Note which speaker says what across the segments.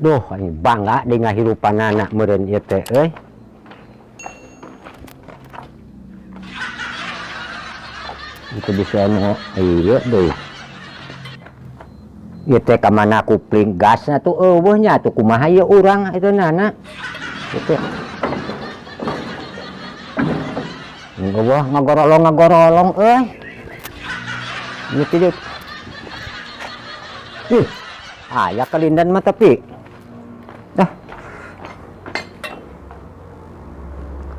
Speaker 1: Duh, ini bangga di ngahirupan anak meureun ieu teh euy. Itu bisa nu ieu deui. Ieu teh ka mana kupling gasna tuh eueuh nya tuh kumaha ieu urang itu nana. Itu. Ngeueuh ngagorolong euy. Ieu teh. Ih. Aya kelindan mah tapi. Dah.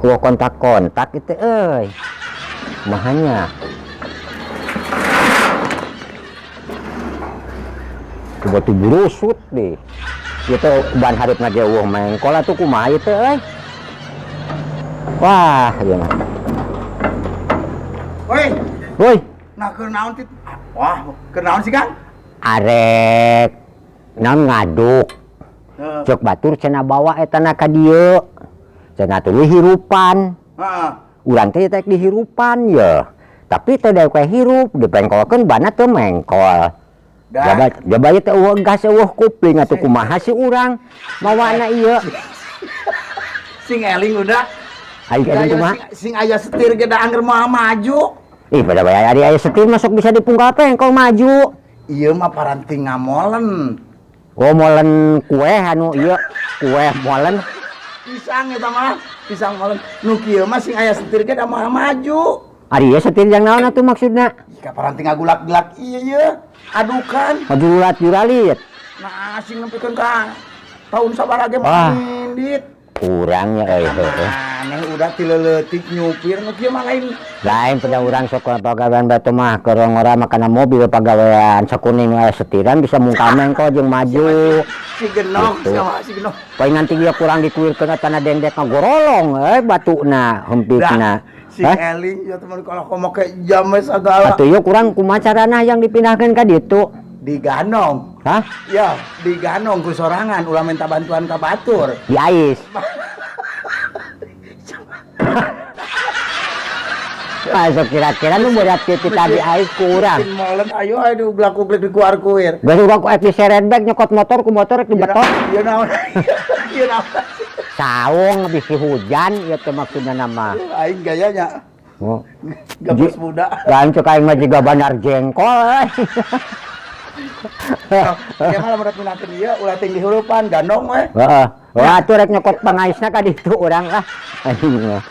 Speaker 1: Kuah kontak-kontak itu euy. Mahanya. Coba tuh burusut deh. Itu ban haripna ge eueuh mengkol atuh kumaha ieu teh euy. Wah, ieu mah. Woi.
Speaker 2: Nah, keur naon tit? Wah, keur naon sih, Kang?
Speaker 1: Arek naon ngaduk. Cek batur cenah bawa eta na ka dieu. Cenah teh hirupan.
Speaker 2: Heeh.
Speaker 1: Urang teh tek dihirupan ya. Tapi teh dewek hirup dipengkolkeun banna teu mengkol. Jaba ieu teh eueuh gas eueuh kupling atuh kumaha si urang mawana ieu.
Speaker 2: Sing eling udah.
Speaker 1: Aing eling kumaha?
Speaker 2: Sing aya setir ge da angger moal maju.
Speaker 1: Ih pada bae aya setir masuk bisa dipungkal pengkol maju.
Speaker 2: Ieu mah paranting ngamolen.
Speaker 1: Oh molen kue anu ieu kue molen.
Speaker 2: Pisang eta mah, pisang molen. Nu kieu mah sing aya setir ge da moal maju.
Speaker 1: Ari ieu setir yang naon atuh maksudna?
Speaker 2: Ka paranting ngagulak-gulak ieu. Adukan.
Speaker 1: Majulat juralit.
Speaker 2: Nah, sing nempikeun ka tahun sabaraha ge mah indit.
Speaker 1: Kurang ya euy heuh.
Speaker 2: Aneh udah tileleutik nyupir nu kieu mah
Speaker 1: Lain pada urang sok pagawean batu mah keur ngora makana mobil pagawean sakuning aya setiran bisa mungkal mengkol jeung maju.
Speaker 2: Si genong sama si genong.
Speaker 1: Poe nganti dia kurang dikuirkeun tanah dendek ngagorolong batuna hempitna.
Speaker 2: Si Eling ya teman kalau komo ke jam segala.
Speaker 1: Atuh ieu kurang kumaha carana yang dipindahkeun ka ditu?
Speaker 2: Diganong.
Speaker 1: Hah?
Speaker 2: Ya, diganong ku sorangan ulah minta bantuan ka batur.
Speaker 1: Di ais. Masuk kira-kira nu berat kita di ais kurang.
Speaker 2: Molen ayo aduh glak-glak dikuar-kuir.
Speaker 1: Geus urang ku diseret back nyokot motor ku motor rek dibetot.
Speaker 2: Ieu naon? Ieu naon?
Speaker 1: Saung bisi hujan ieu teh maksudna nama.
Speaker 2: Aing gayanya.
Speaker 1: Oh.
Speaker 2: Gabus muda.
Speaker 1: Kan cek aing mah jiga bandar jengkol.
Speaker 2: Ya malah berat minakeun ieu ulah tinggi hurupan ganong we.
Speaker 1: Heeh. Wah atuh rek nyokot pangaisna ka ditu urang lah. Anjing mah.